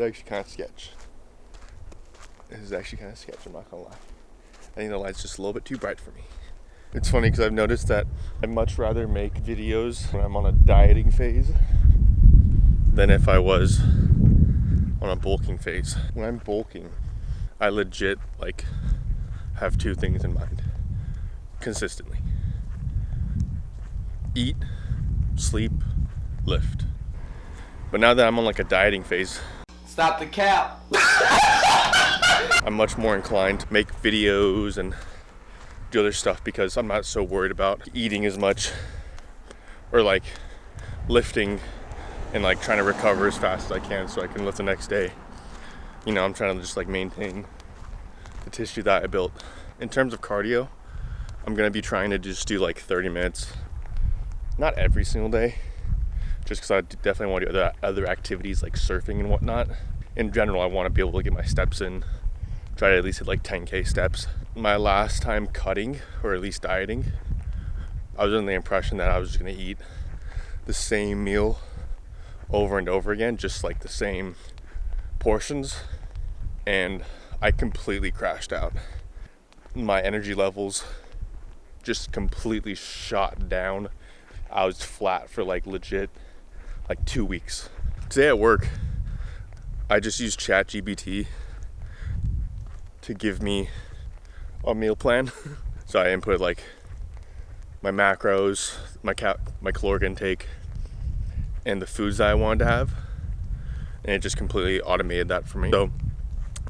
actually kind of sketch. This is actually kind of sketch, I'm not gonna lie. I think the light's just a little bit too bright for me. It's funny because I've noticed that I'd much rather make videos when I'm on a dieting phase than if I was on a bulking phase. When I'm bulking, I legit like have two things in mind consistently: eat, sleep, lift. But now that I'm on like a dieting phase, stop the cap. I'm much more inclined to make videos and do other stuff because I'm not so worried about eating as much or like lifting and like trying to recover as fast as I can so I can lift the next day. You know, I'm trying to just like maintain the tissue that I built. In terms of cardio, I'm gonna be trying to just do like 30 minutes, not every single day, just because I definitely want to do other activities like surfing and whatnot. In general, I want to be able to get my steps in, try to at least hit like 10K steps. My last time cutting, or at least dieting, I was under the impression that I was just gonna eat the same meal over and over again, just like the same portions, and I completely crashed out. My energy levels just completely shot down. I was flat for like legit like 2 weeks. Today at work, I just used ChatGPT to give me a meal plan. So I input like my macros, my caloric intake, and the foods that I wanted to have, and it just completely automated that for me. So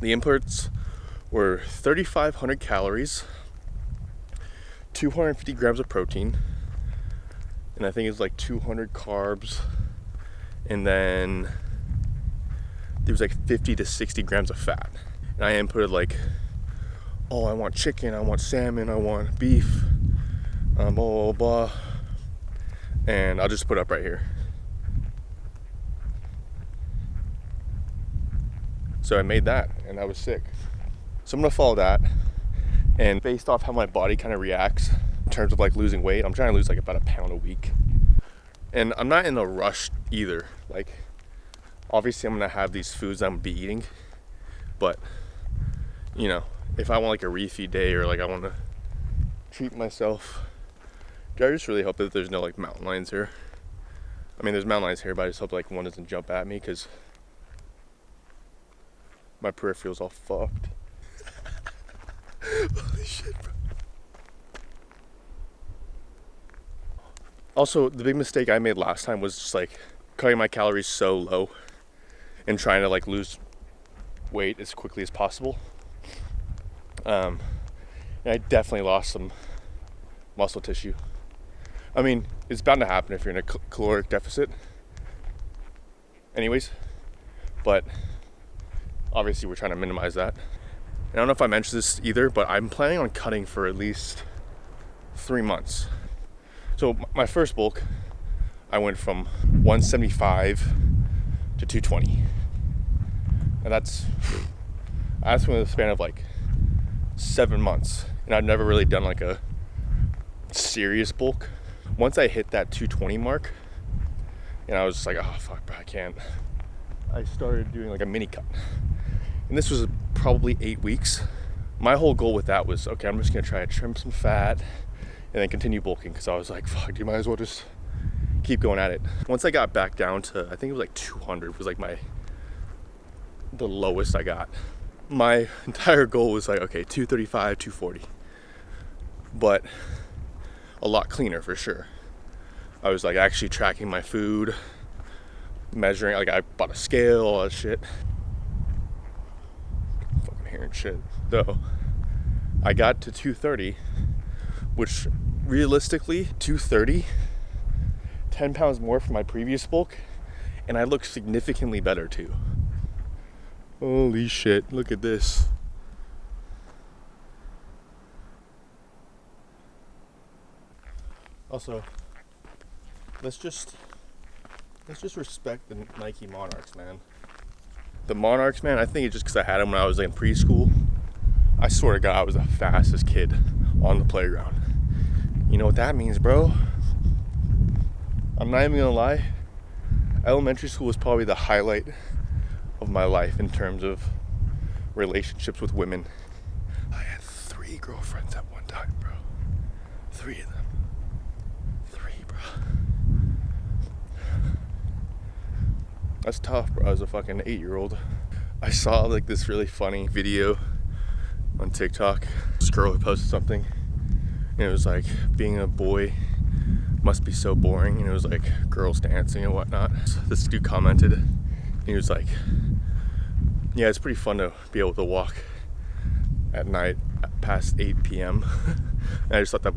the inputs were 3,500 calories, 250 grams of protein, and I think it's like 200 carbs, and then there was like 50 to 60 grams of fat. And I inputted like, oh, I want chicken, I want salmon, I want beef, blah, blah, blah. And I'll just put it up right here. So I made that, and I was sick. So I'm gonna follow that, and based off how my body kind of reacts in terms of like losing weight, I'm trying to lose like about a pound a week. And I'm not in a rush either. Like, obviously I'm gonna have these foods I'm gonna be eating, but you know, if I want like a refeed day or like I want to treat myself, I just really hope that there's no like mountain lions here. I mean, there's mountain lions here, but I just hope like one doesn't jump at me because my peripheral's all fucked. Holy shit, bro. Also, the big mistake I made last time was just like cutting my calories so low and trying to like lose weight as quickly as possible. And I definitely lost some muscle tissue. I mean, it's bound to happen if you're in a caloric deficit anyways, but obviously we're trying to minimize that. And I don't know if I mentioned this either, but I'm planning on cutting for at least 3 months. So my first bulk, I went from 175 to 220. And that's within the span of like 7 months. And I've never really done like a serious bulk. Once I hit that 220 mark, and I was just like, oh fuck, bro, I can't. I started doing like a mini cut. And this was probably 8 weeks. My whole goal with that was, okay, I'm just gonna try to trim some fat and then continue bulking, because I was like, fuck, you might as well just keep going at it. Once I got back down to, I think it was like 200 was like the lowest I got. My entire goal was like, okay, 235, 240. But a lot cleaner for sure. I was like actually tracking my food, measuring, like I bought a scale, all that shit. Fucking hearing shit. So I got to 230, which realistically, 230, 10 pounds more from my previous bulk, and I look significantly better too. Holy shit, look at this. Also, let's just respect the Nike Monarchs, man. The Monarchs, man, I think it's just because I had them when I was in preschool. I swear to God, I was the fastest kid on the playground. You know what that means, bro? I'm not even gonna lie. Elementary school was probably the highlight of my life in terms of relationships with women. I had 3 girlfriends at one time, bro. 3 of them. 3, bro. That's tough, bro. I was a fucking 8-year-old. I saw like this really funny video on TikTok. This girl who posted something, and it was like, being a boy must be so boring, and it was like girls dancing and whatnot. So this dude commented, and he was like, yeah, it's pretty fun to be able to walk at night past 8 p.m. And I just thought that